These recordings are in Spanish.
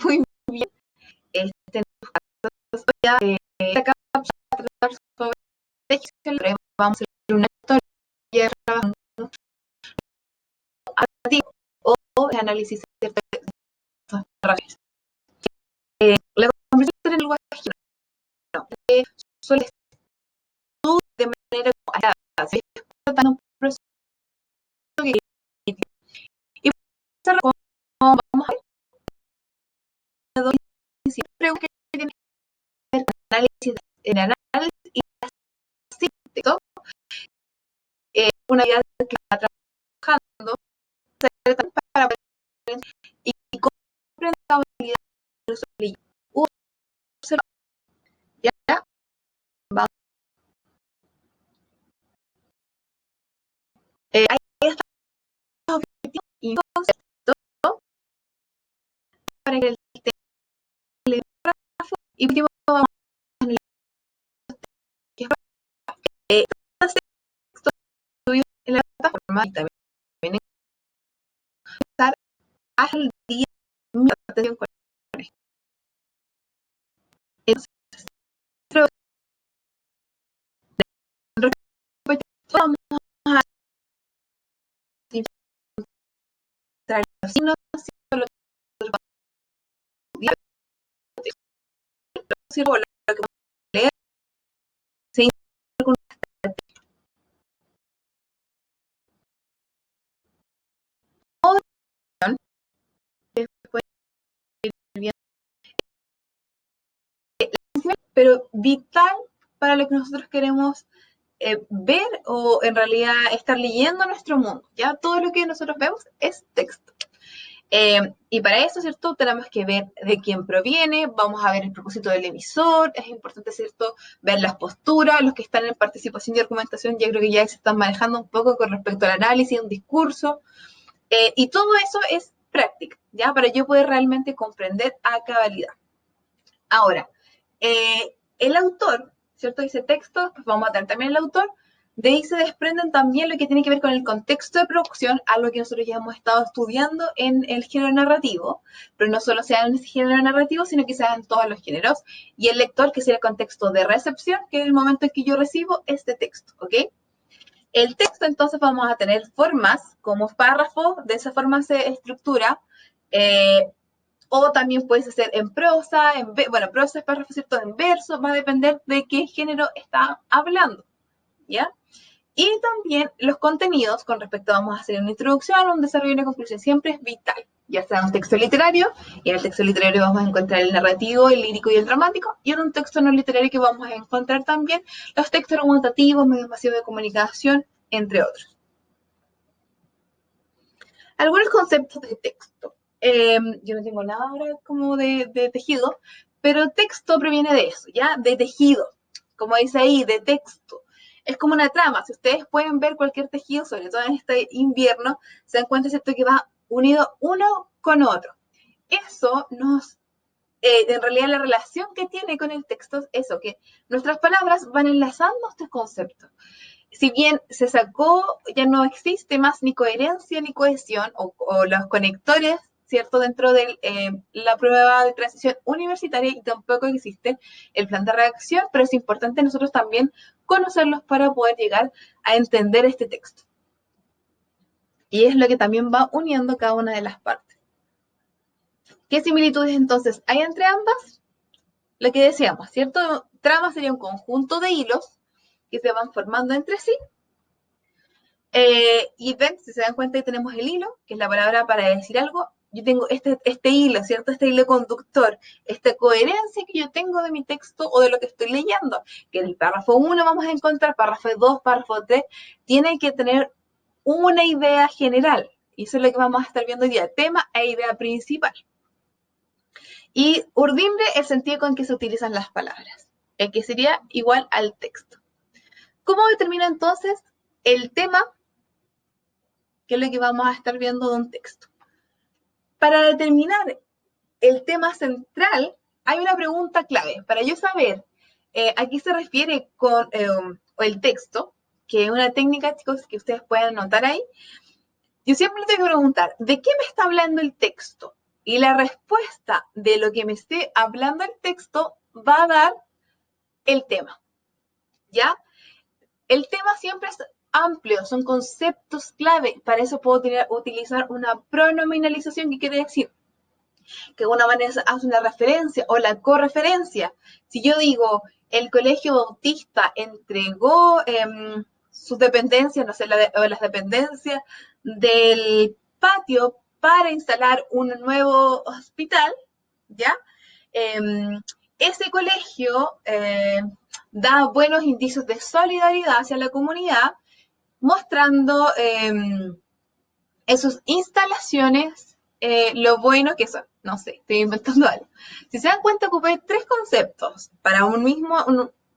muy bien. En caso, ya, acá vamos a tratar sobre tejido, vamos a hacer una historia o el análisis de ciertas razones. La comprensión del lenguaje no, suele estudiar de manera aislada, se está en un proceso que y como vamos a ver, siempre que tiene que ver con análisis y síntesis, una idea que está trabajando para y comprender la habilidad de los observa, ya vamos. Ahí está el objetivo y concepto para que el telégrafo y último vamos a analizar este texto en la plataforma y también estar al día mi atención con esto. Entonces, vamos a traer los signos y lo que vamos a leer se inicia con una estrategia que después bien, pero vital para lo que nosotros queremos ver o en realidad estar leyendo nuestro mundo. Ya todo lo que nosotros vemos es texto. Y para eso, ¿cierto? Tenemos que ver de quién proviene, vamos a ver el propósito del emisor, es importante, ¿cierto? Ver las posturas, los que están en participación y argumentación, yo creo que ya se están manejando un poco con respecto al análisis, un discurso, y todo eso es práctica, ¿ya? Para yo poder realmente comprender a cabalidad. Ahora, el autor, ¿cierto? Dice texto, pues vamos a tener también el autor. De ahí se desprenden también lo que tiene que ver con el contexto de producción, algo que nosotros ya hemos estado estudiando en el género narrativo, pero no solo sea en el género narrativo, sino que sea en todos los géneros. Y el lector, que sería el contexto de recepción, que es el momento en que yo recibo este texto, ¿ok? El texto, entonces, vamos a tener formas como párrafos, de esa forma se estructura, o también puedes hacer en prosa, bueno, prosa es párrafo, ¿cierto? En verso, va a depender de qué género está hablando, ¿ya? Y también los contenidos, con respecto, vamos a hacer una introducción, un desarrollo y una conclusión, siempre es vital, ya sea un texto literario, y en el texto literario vamos a encontrar el narrativo, el lírico y el dramático, y en un texto no literario que vamos a encontrar también los textos argumentativos, medios masivos de comunicación, entre otros. Algunos conceptos de texto. Yo no tengo nada ahora como de tejido, pero texto proviene de eso, ¿ya? De tejido, como dice ahí, de texto. Es como una trama. Si ustedes pueden ver cualquier tejido, sobre todo en este invierno, se dan cuenta, ¿cierto?, que va unido uno con otro. Eso nos, en realidad la relación que tiene con el texto es eso, que nuestras palabras van enlazando estos conceptos. Si bien se sacó, ya no existe más ni coherencia ni cohesión, o los conectores, ¿cierto?, dentro de la prueba de transición universitaria, y tampoco existe el plan de redacción, pero es importante nosotros también conocerlos para poder llegar a entender este texto. Y es lo que también va uniendo cada una de las partes. ¿Qué similitudes entonces hay entre ambas? Lo que decíamos, ¿cierto? Trama sería un conjunto de hilos que se van formando entre sí. Y ven, si se dan cuenta, ahí tenemos el hilo, que es la palabra para decir algo. Yo tengo este hilo, ¿cierto? Este hilo conductor, esta coherencia que yo tengo de mi texto o de lo que estoy leyendo. Que en el párrafo 1 vamos a encontrar, párrafo 2, párrafo 3, tiene que tener una idea general. Y eso es lo que vamos a estar viendo hoy día, tema e idea principal. Y urdimbre, el sentido con que se utilizan las palabras, el que sería igual al texto. ¿Cómo determina entonces el tema, que es lo que vamos a estar viendo de un texto? Para determinar el tema central, hay una pregunta clave. Para yo saber a qué se refiere con el texto, que es una técnica, chicos, que ustedes pueden anotar ahí, yo siempre les tengo que preguntar, ¿de qué me está hablando el texto? Y la respuesta de lo que me esté hablando el texto va a dar el tema, ¿ya? El tema siempre es amplio, son conceptos clave. Para eso puedo utilizar una pronominalización, que quiere decir que una manera hace una referencia o la correferencia. Si yo digo, el Colegio Bautista entregó sus dependencias, no sé, o las dependencias del patio para instalar un nuevo hospital, ¿ya? Ese colegio da buenos indicios de solidaridad hacia la comunidad, mostrando en sus instalaciones lo bueno que son. No sé, estoy inventando algo. Si se dan cuenta, ocupé tres conceptos para un mismo,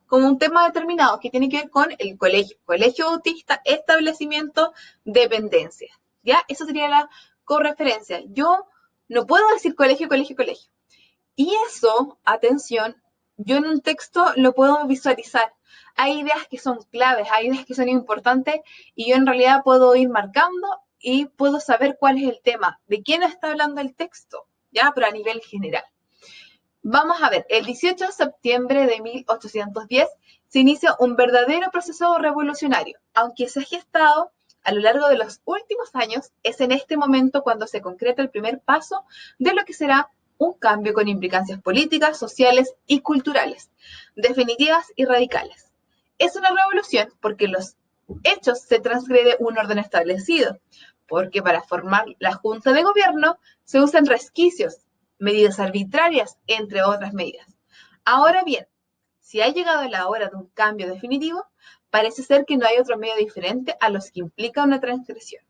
como un tema determinado que tiene que ver con el colegio. Colegio Bautista, establecimiento, dependencia. ¿Ya? Eso sería la correferencia. Yo no puedo decir colegio, colegio, colegio. Y eso, atención, yo en un texto lo puedo visualizar. Hay ideas que son claves, hay ideas que son importantes y yo en realidad puedo ir marcando y puedo saber cuál es el tema, de quién está hablando el texto, ya, pero a nivel general. Vamos a ver, el 18 de septiembre de 1810 se inicia un verdadero proceso revolucionario, aunque se ha gestado a lo largo de los últimos años. Es en este momento cuando se concreta el primer paso de lo que será un cambio con implicancias políticas, sociales y culturales, definitivas y radicales. Es una revolución porque los hechos se transgrede un orden establecido, porque para formar la Junta de Gobierno se usan resquicios, medidas arbitrarias, entre otras medidas. Ahora bien, si ha llegado la hora de un cambio definitivo, parece ser que no hay otro medio diferente a los que implica una transgresión.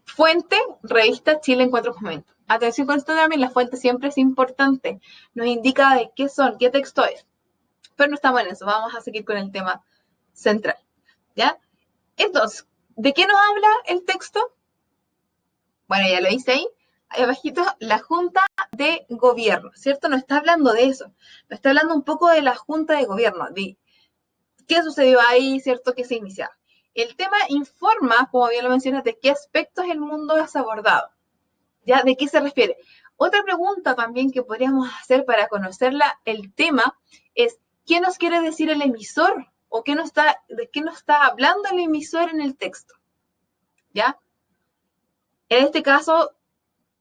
Fuente, revista Chile en 4 momentos. Atención con esto también, la fuente siempre es importante. Nos indica de qué son, qué texto es. Pero no estamos en eso, vamos a seguir con el tema central. ¿Ya? Entonces, ¿de qué nos habla el texto? Bueno, ya lo hice ahí. Ahí abajito, la Junta de Gobierno, ¿cierto? No está hablando de eso. No está hablando un poco de la Junta de Gobierno, de qué sucedió ahí, ¿cierto? ¿Qué se iniciaba? El tema informa, como bien lo mencionas, de qué aspectos el mundo es abordado. ¿Ya? ¿De qué se refiere? Otra pregunta también que podríamos hacer para conocerla, el tema, es ¿qué nos quiere decir el emisor? ¿O de qué nos está hablando el emisor en el texto? ¿Ya? En este caso,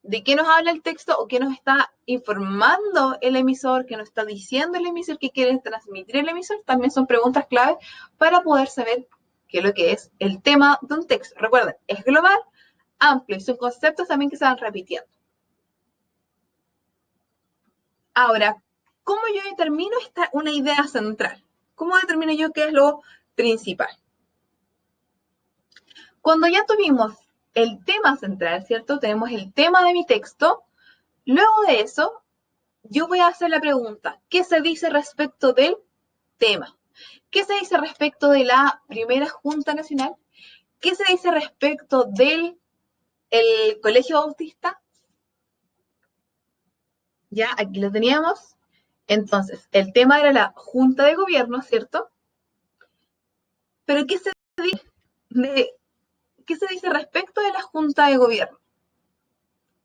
¿de qué nos habla el texto o qué nos está informando el emisor, qué nos está diciendo el emisor, qué quiere transmitir el emisor? También son preguntas clave para poder saber qué es lo que es el tema de un texto. Recuerden, es global, amplio y son conceptos también que se van repitiendo. Ahora, ¿cómo yo determino una idea central? ¿Cómo determino yo qué es lo principal? Cuando ya tuvimos el tema central, ¿cierto? Tenemos el tema de mi texto. Luego de eso, yo voy a hacer la pregunta, ¿qué se dice respecto del tema? ¿Qué se dice respecto de la primera Junta Nacional? ¿Qué se dice respecto del Colegio Bautista? Ya, aquí lo teníamos. Entonces, el tema era la Junta de Gobierno, ¿cierto? Pero ¿qué se dice respecto de la Junta de Gobierno?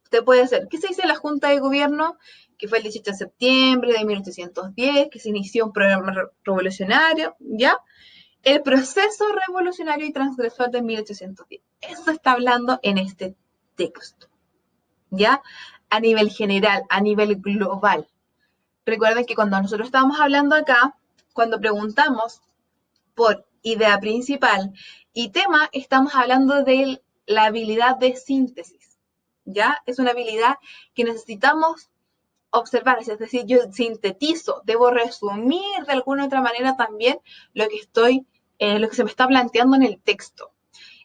Usted puede hacer, ¿qué se dice de la Junta de Gobierno? Que fue el 18 de septiembre de 1810, que se inició un programa revolucionario, ¿ya? El proceso revolucionario y transgresor de 1810. Eso está hablando en este texto, ¿ya? A nivel general, a nivel global. Recuerden que cuando nosotros estábamos hablando acá, cuando preguntamos por idea principal y tema, estamos hablando de la habilidad de síntesis, ¿ya? Es una habilidad que necesitamos observar, es decir, yo sintetizo, debo resumir de alguna otra manera también lo que lo que se me está planteando en el texto.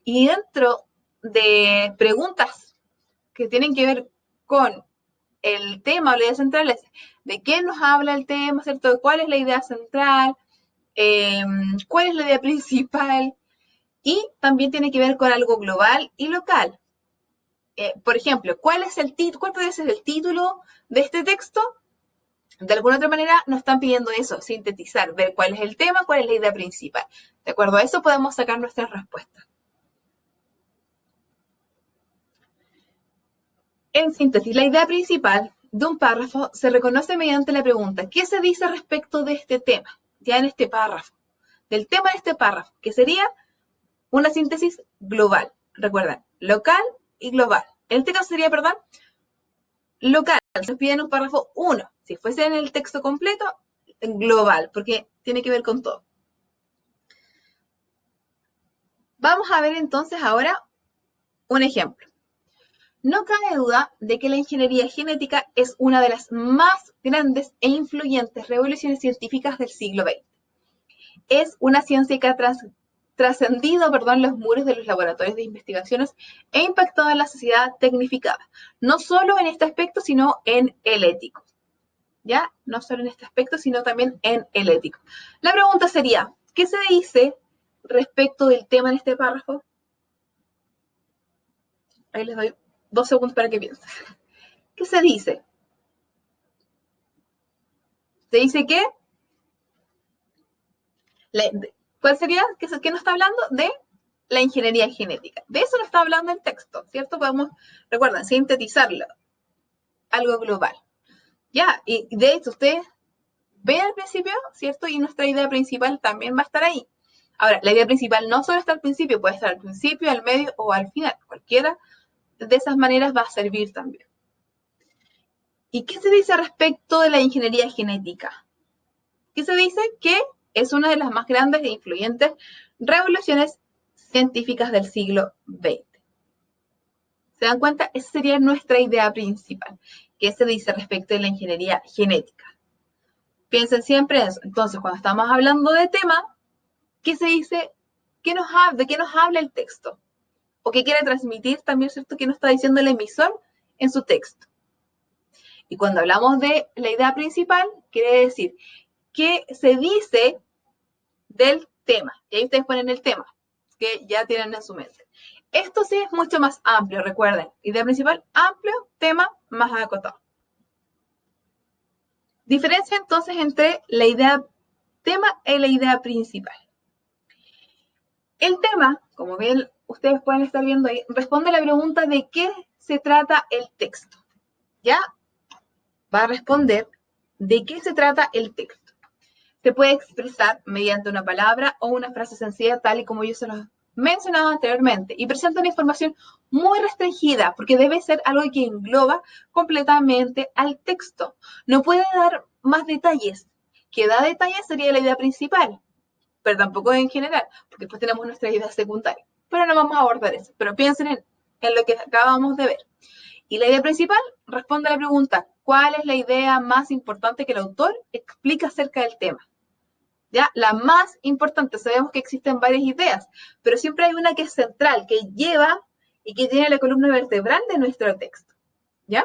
Y dentro de preguntas que tienen que ver con el tema o la idea central es de qué nos habla el tema, ¿cierto? ¿Cuál es la idea central? ¿Cuál es la idea principal? Y también tiene que ver con algo global y local. Por ejemplo, ¿cuál puede ser el título de este texto? De alguna otra manera nos están pidiendo eso, sintetizar, ver cuál es el tema, cuál es la idea principal. De acuerdo a eso podemos sacar nuestras respuestas. En síntesis, la idea principal de un párrafo se reconoce mediante la pregunta, ¿qué se dice respecto de este tema? Ya en este párrafo, del tema de este párrafo, que sería una síntesis global. Recuerden, local y global. En este caso sería, perdón, local. Se pide en un párrafo 1. Si fuese en el texto completo, global, porque tiene que ver con todo. Vamos a ver entonces ahora un ejemplo. No cabe duda de que la ingeniería genética es una de las más grandes e influyentes revoluciones científicas del siglo XX. Es una ciencia que ha trascendido los muros de los laboratorios de investigaciones e impactado en la sociedad tecnificada, no solo en este aspecto, sino en el ético. ¿Ya? No solo en este aspecto, sino también en el ético. La pregunta sería, ¿qué se dice respecto del tema en este párrafo? Ahí les doy 2 segundos para que piensen. ¿Qué se dice? ¿Se dice qué? ¿Cuál sería? ¿Qué nos está hablando? De la ingeniería genética. De eso nos está hablando el texto, ¿cierto? Podemos, recuerden, sintetizarlo. Algo global. Ya, y de hecho, ustedes ven al principio, ¿cierto? Y nuestra idea principal también va a estar ahí. Ahora, la idea principal no solo está al principio, puede estar al principio, al medio o al final. Cualquiera de esas maneras va a servir también. ¿Y qué se dice respecto de la ingeniería genética? ¿Qué se dice? Que es una de las más grandes e influyentes revoluciones científicas del siglo XX. ¿Se dan cuenta? Esa sería nuestra idea principal. ¿Qué se dice respecto de la ingeniería genética? Piensen siempre en eso. Entonces, cuando estamos hablando de tema, ¿qué se dice? ¿De qué nos habla el texto? ¿O qué quiere transmitir también, cierto? ¿Qué nos está diciendo el emisor en su texto? Y cuando hablamos de la idea principal, quiere decir qué se dice del tema. Y ahí ustedes ponen el tema, que ya tienen en su mente. Esto sí es mucho más amplio, recuerden. Idea principal, amplio, tema más acotado. Diferencia entonces entre la idea tema y la idea principal. El tema, como bien ustedes pueden estar viendo ahí, responde a la pregunta de qué se trata el texto. ¿Ya? Va a responder de qué se trata el texto. Se puede expresar mediante una palabra o una frase sencilla, tal y como yo se los mencionado anteriormente, y presenta una información muy restringida, porque debe ser algo que engloba completamente al texto. No puede dar más detalles. Que da detalles sería la idea principal, pero tampoco en general, porque después tenemos nuestras ideas secundarias. Pero no vamos a abordar eso, pero piensen en lo que acabamos de ver. Y la idea principal responde a la pregunta, ¿cuál es la idea más importante que el autor explica acerca del tema? ¿Ya? La más importante, sabemos que existen varias ideas, pero siempre hay una que es central, que lleva y que tiene la columna vertebral de nuestro texto. ¿Ya?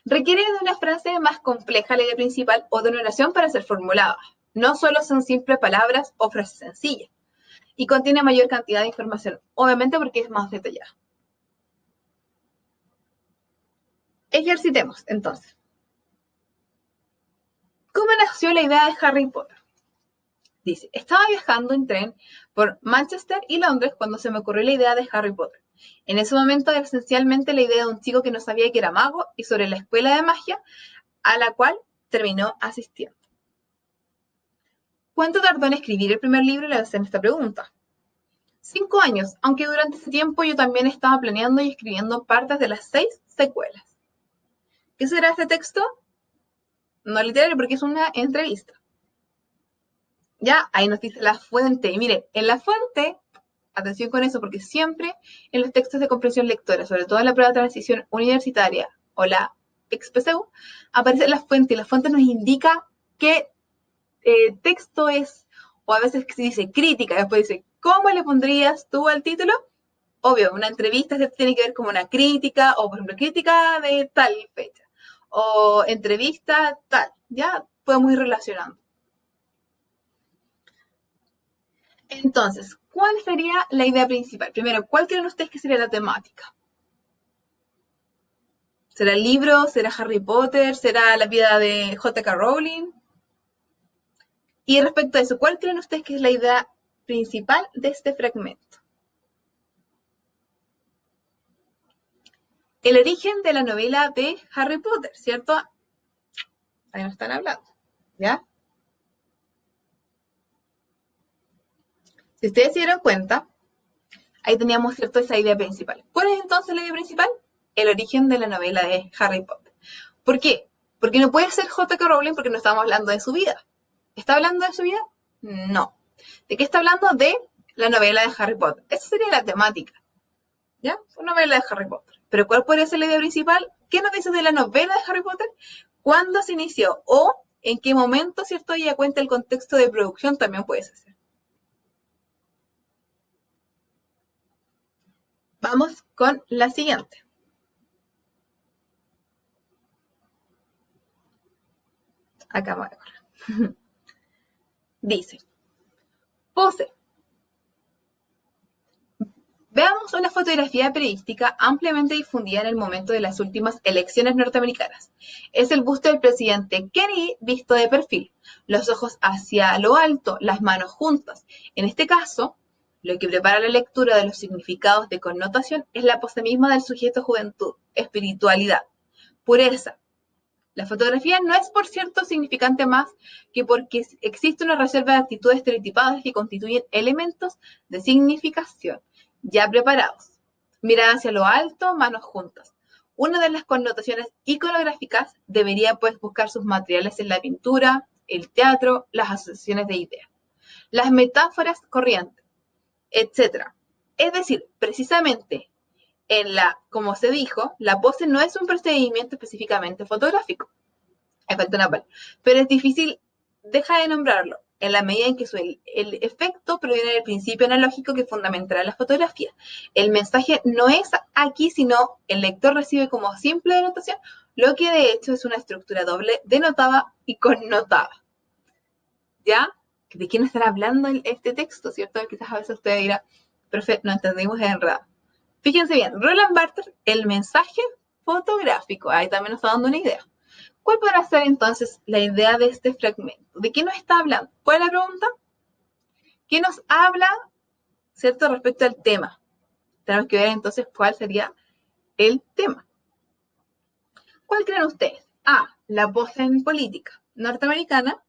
Requiere de una frase más compleja, la idea principal, o de una oración para ser formulada. No solo son simples palabras o frases sencillas. Y contiene mayor cantidad de información, obviamente porque es más detallada. Ejercitemos, entonces. ¿Cómo nació la idea de Harry Potter? Dice, estaba viajando en tren por Manchester y Londres cuando se me ocurrió la idea de Harry Potter. En ese momento era esencialmente la idea de un chico que no sabía que era mago y sobre la escuela de magia a la cual terminó asistiendo. ¿Cuánto tardó en escribir el primer libro? Le hacen esta pregunta. 5 años, aunque durante ese tiempo yo también estaba planeando y escribiendo partes de las 6 secuelas. ¿Qué será este texto? No literario porque es una entrevista. Ya, ahí nos dice la fuente. Y mire, en la fuente, atención con eso, porque siempre en los textos de comprensión lectora, sobre todo en la prueba de transición universitaria o la XPCU, aparece la fuente y la fuente nos indica qué texto es, o a veces se dice crítica, después dice, ¿cómo le pondrías tú al título? Obvio, una entrevista tiene que ver como una crítica, o por ejemplo, crítica de tal fecha, o entrevista tal, ya podemos ir relacionando. Entonces, ¿cuál sería la idea principal? Primero, ¿cuál creen ustedes que sería la temática? ¿Será el libro? ¿Será Harry Potter? ¿Será la vida de J.K. Rowling? Y respecto a eso, ¿cuál creen ustedes que es la idea principal de este fragmento? El origen de la novela de Harry Potter, ¿cierto? Ahí nos están hablando, ¿ya? Si ustedes se dieron cuenta, ahí teníamos, ¿cierto?, esa idea principal. ¿Cuál es entonces la idea principal? El origen de la novela de Harry Potter. ¿Por qué? Porque no puede ser J.K. Rowling porque no estamos hablando de su vida. ¿Está hablando de su vida? No. ¿De qué está hablando? De la novela de Harry Potter. Esa sería la temática, ¿ya? Una novela de Harry Potter. Pero ¿cuál podría ser la idea principal? ¿Qué nos dice de la novela de Harry Potter? ¿Cuándo se inició? O en qué momento, ¿cierto? Ella cuenta el contexto de producción, también puede ser. Vamos con la siguiente. Acá voy a correr. Dice, pose. Veamos una fotografía periodística ampliamente difundida en el momento de las últimas elecciones norteamericanas. Es el busto del presidente Kennedy visto de perfil, los ojos hacia lo alto, las manos juntas. En este caso, lo que prepara la lectura de los significados de connotación es la pose misma del sujeto juventud, espiritualidad, pureza. La fotografía no es, por cierto, significante más que porque existe una reserva de actitudes estereotipadas que constituyen elementos de significación ya preparados. Mirada hacia lo alto, manos juntas. Una de las connotaciones iconográficas debería pues buscar sus materiales en la pintura, el teatro, las asociaciones de ideas, las metáforas corrientes, etcétera. Es decir, precisamente como se dijo, la pose no es un procedimiento específicamente fotográfico. Me falta una palabra. Pero es difícil, deja de nombrarlo, en la medida en que el efecto proviene del principio analógico que fundamentará la fotografía. El mensaje no es aquí, sino el lector recibe como simple denotación, lo que de hecho es una estructura doble denotada y connotada. ¿Ya? ¿De quién estará hablando este texto? ¿Cierto? Quizás a veces usted dirá, profe, no entendimos, es enredado. Fíjense bien, Roland Barthes, el mensaje fotográfico, ahí también nos está dando una idea. ¿Cuál podrá ser entonces la idea de este fragmento? ¿De qué nos está hablando? ¿Cuál es la pregunta? ¿Qué nos habla, cierto, respecto al tema? Tenemos que ver entonces cuál sería el tema. ¿Cuál creen ustedes? A, la pose en política norteamericana.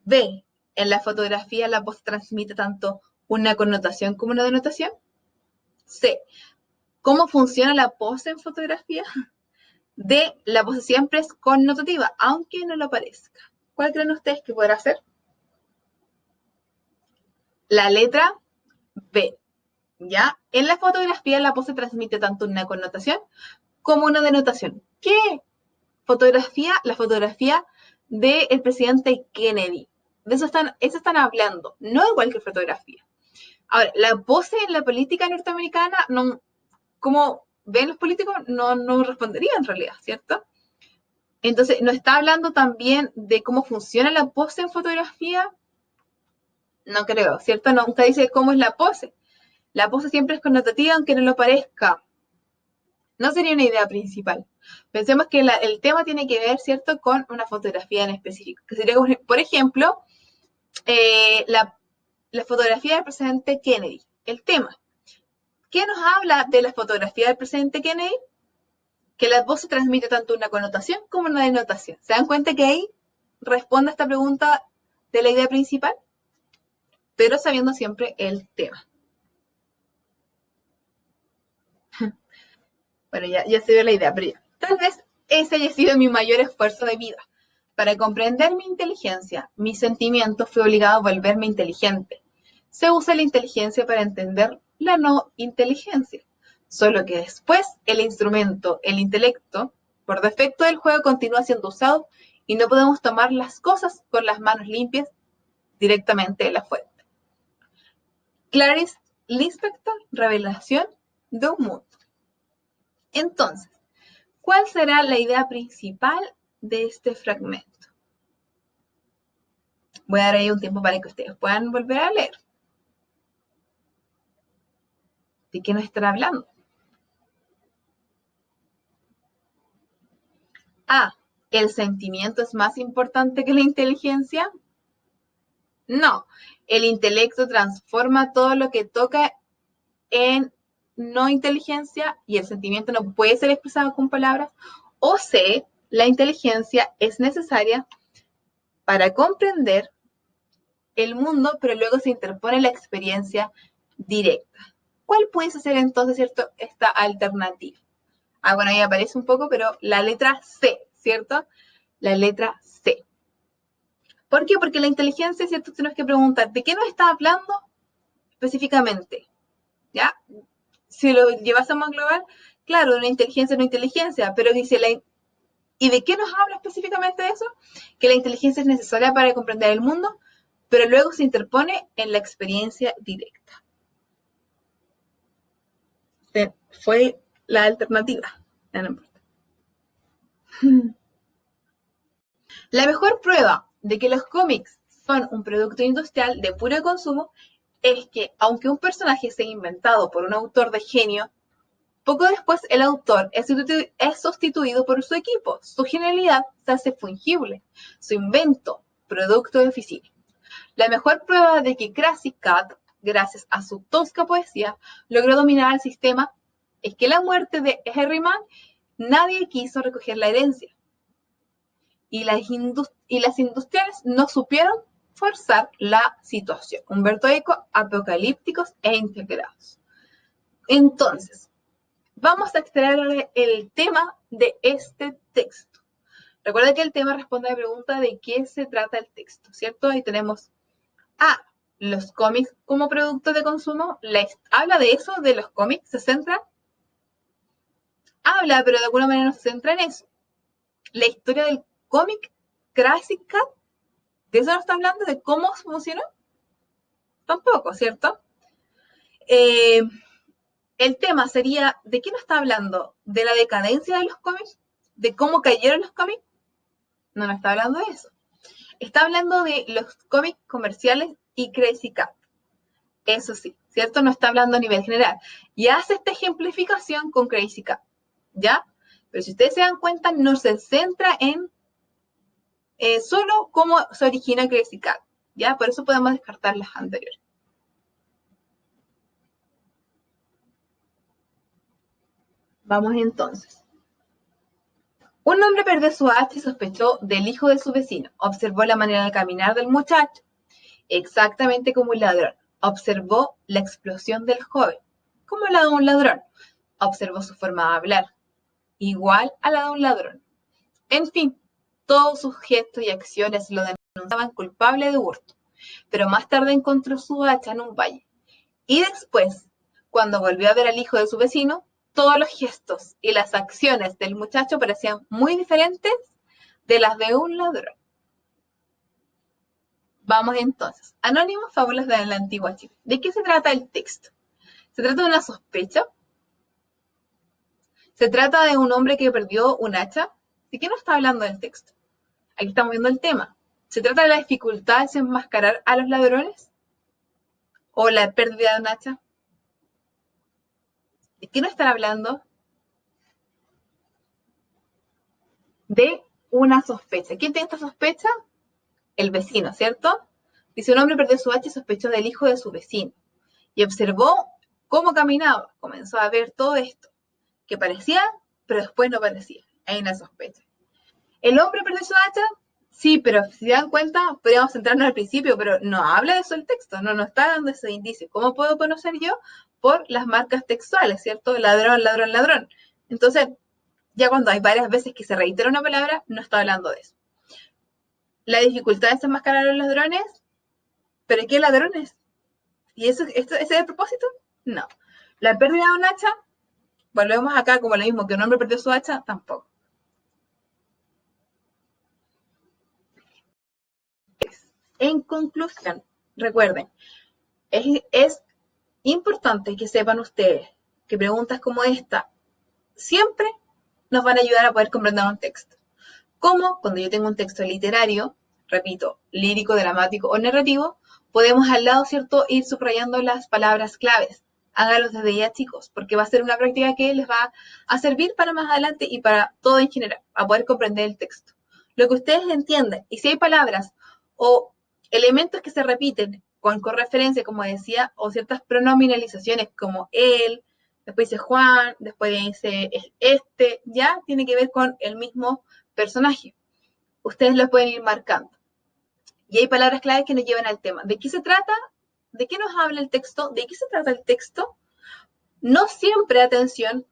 B, en la fotografía la pose transmite tanto una connotación como una denotación. C, ¿cómo funciona la pose en fotografía? D, la pose siempre es connotativa, aunque no lo parezca. ¿Cuál creen ustedes que podrá ser? La letra B. ¿Ya? En la fotografía la pose transmite tanto una connotación como una denotación. ¿Qué fotografía? La fotografía del presidente Kennedy. De eso están hablando, no de cualquier fotografía. Ahora, la pose en la política norteamericana, no, como ven los políticos, no respondería en realidad, ¿cierto? Entonces, ¿no está hablando también de cómo funciona la pose en fotografía? No creo, ¿cierto? Nunca dice cómo es la pose. La pose siempre es connotativa, aunque no lo parezca. No sería una idea principal. Pensemos que el tema tiene que ver, ¿cierto?, con una fotografía en específico. Que sería, por ejemplo, la fotografía del presidente Kennedy. El tema. ¿Qué nos habla de la fotografía del presidente Kennedy? Que la pose transmite tanto una connotación como una denotación. ¿Se dan cuenta que ahí responde a esta pregunta de la idea principal? Pero sabiendo siempre el tema. Bueno, ya se dio la idea, pero ya. Tal vez ese haya sido mi mayor esfuerzo de vida. Para comprender mi inteligencia, mis sentimientos, fui obligado a volverme inteligente. Se usa la inteligencia para entender la no inteligencia. Solo que después el instrumento, el intelecto, por defecto del juego continúa siendo usado y no podemos tomar las cosas con las manos limpias directamente de la fuente. Clarice Lispector, Revelación de un mundo. Entonces, ¿cuál será la idea principal de este fragmento? Voy a dar ahí un tiempo para que ustedes puedan volver a leer. ¿De qué nos estará hablando? A, ¿el sentimiento es más importante que la inteligencia? No, el intelecto transforma todo lo que toca en no inteligencia y el sentimiento no puede ser expresado con palabras. O C, la inteligencia es necesaria para comprender el mundo, pero luego se interpone la experiencia directa. ¿Cuál puede ser entonces, cierto, esta alternativa? Bueno, ahí aparece un poco, pero la letra C, ¿cierto? La letra C. ¿Por qué? Porque la inteligencia, ¿cierto? Tenemos que preguntar, ¿de qué nos está hablando específicamente? ¿Ya? Si lo llevásemos a global, claro, de una inteligencia es una inteligencia, pero dice ¿y de qué nos habla específicamente de eso? Que la inteligencia es necesaria para comprender el mundo, pero luego se interpone en la experiencia directa. Fue la alternativa. La mejor prueba de que los cómics son un producto industrial de puro consumo es que, aunque un personaje sea inventado por un autor de genio, poco después el autor es sustituido por su equipo. Su genialidad se hace fungible, su invento, producto de oficina. La mejor prueba de que Crazy Cat, gracias a su tosca poesía, logró dominar el sistema es que la muerte de Herriman nadie quiso recoger la herencia. Y las industriales no supieron forzar la situación. Humberto Eco, apocalípticos e integrados. Entonces, vamos a extraer el tema de este texto. Recuerda que el tema responde a la pregunta de qué se trata el texto, ¿cierto? Ahí tenemos A, los cómics como producto de consumo. ¿Habla de eso, de los cómics? ¿Se centra? Habla, pero de alguna manera no se centra en eso. La historia del cómic Crazy Cat, ¿de eso no está hablando? ¿De cómo funcionó? Tampoco, ¿cierto? El tema sería, ¿de qué nos está hablando? ¿De la decadencia de los cómics? ¿De cómo cayeron los cómics? No nos está hablando de eso. Está hablando de los cómics comerciales y Crazy Cat. Eso sí, ¿cierto? No está hablando a nivel general. Y hace esta ejemplificación con Crazy Cat, ¿ya? Pero si ustedes se dan cuenta, no se centra en solo cómo se origina Crazy Cat, ¿ya? Por eso podemos descartar las anteriores. Vamos entonces. Un hombre perdió su hacha y sospechó del hijo de su vecino. Observó la manera de caminar del muchacho, exactamente como un ladrón. Observó la explosión del joven, como la de un ladrón. Observó su forma de hablar, igual a la de un ladrón. En fin, todos sus gestos y acciones lo denunciaban culpable de hurto. Pero más tarde encontró su hacha en un valle. Y después, cuando volvió a ver al hijo de su vecino, todos los gestos y las acciones del muchacho parecían muy diferentes de las de un ladrón. Vamos entonces. Anónimos, fábulas de la antigua Chile. ¿De qué se trata el texto? ¿Se trata de una sospecha? ¿Se trata de un hombre que perdió un hacha? ¿De qué nos está hablando el texto? Aquí estamos viendo el tema. ¿Se trata de la dificultad de desenmascarar a los ladrones? ¿O la pérdida de un hacha? ¿De qué nos están hablando? De una sospecha. ¿Quién tiene esta sospecha? El vecino, ¿cierto? Dice, un hombre perdió su hacha y sospechó del hijo de su vecino. Y observó cómo caminaba. Comenzó a ver todo esto. Que parecía, pero después no parecía. Hay una sospecha. ¿El hombre perdió su hacha? Sí, pero si se dan cuenta, podríamos centrarnos al principio, pero no habla de eso el texto, no nos está dando ese indicio. ¿Cómo puedo conocer yo? Por las marcas textuales, ¿cierto? Ladrón, ladrón, ladrón. Entonces, ya cuando hay varias veces que se reitera una palabra, no está hablando de eso. La dificultad de desenmascarar a los ladrones, ¿pero qué ladrones? ¿Y ese es el propósito? No. La pérdida de un hacha, volvemos acá como lo mismo, que un hombre perdió su hacha, tampoco. En conclusión, recuerden, es importante que sepan ustedes que preguntas como esta siempre nos van a ayudar a poder comprender un texto. Como cuando yo tengo un texto literario, repito, lírico, dramático o narrativo, podemos al lado, ¿cierto?, ir subrayando las palabras claves. Háganlos desde ya, chicos, porque va a ser una práctica que les va a servir para más adelante y para todo en general, a poder comprender el texto. Lo que ustedes entienden, y si hay palabras o elementos que se repiten con correferencia, como decía, o ciertas pronominalizaciones como él, después dice Juan, después dice este, ya tiene que ver con el mismo personaje. Ustedes lo pueden ir marcando. Y hay palabras claves que nos llevan al tema. ¿De qué se trata? ¿De qué nos habla el texto? ¿De qué se trata el texto? No siempre, atención,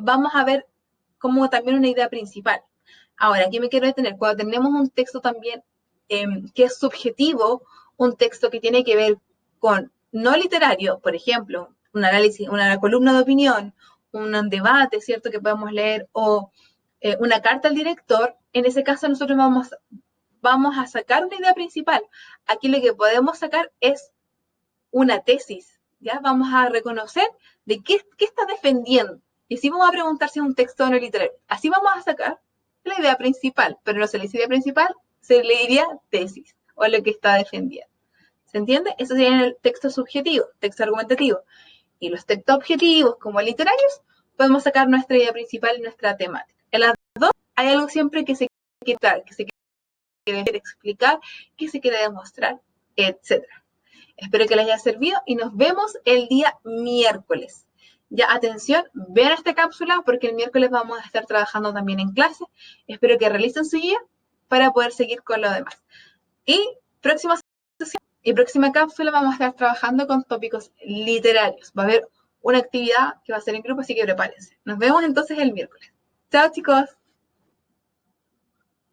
vamos a ver como también una idea principal. Ahora, aquí me quiero detener. Cuando tenemos un texto también que es subjetivo, un texto que tiene que ver con no literario, por ejemplo, un análisis, una columna de opinión, un debate, ¿cierto?, que podemos leer, o una carta al director, en ese caso nosotros vamos a sacar una idea principal. Aquí lo que podemos sacar es una tesis, ¿ya? Vamos a reconocer de qué está defendiendo. Y así vamos a preguntar si es un texto no literario. Así vamos a sacar la idea principal, pero no se le dice idea principal, se le diría tesis o lo que está defendiendo. ¿Se entiende? Eso sería en el texto subjetivo, texto argumentativo. Y los textos objetivos, como literarios, podemos sacar nuestra idea principal y nuestra temática. En las dos hay algo siempre que se quiere dar, que se quiere explicar, que se quiere demostrar, etcétera. Espero que les haya servido y nos vemos el día miércoles. Ya, atención, vean esta cápsula porque el miércoles vamos a estar trabajando también en clase. Espero que realicen su guía para poder seguir con lo demás. Y próxima sesión y próxima cápsula vamos a estar trabajando con tópicos literarios. Va a haber una actividad que va a ser en grupo, así que prepárense. Nos vemos entonces el miércoles. Chao, chicos.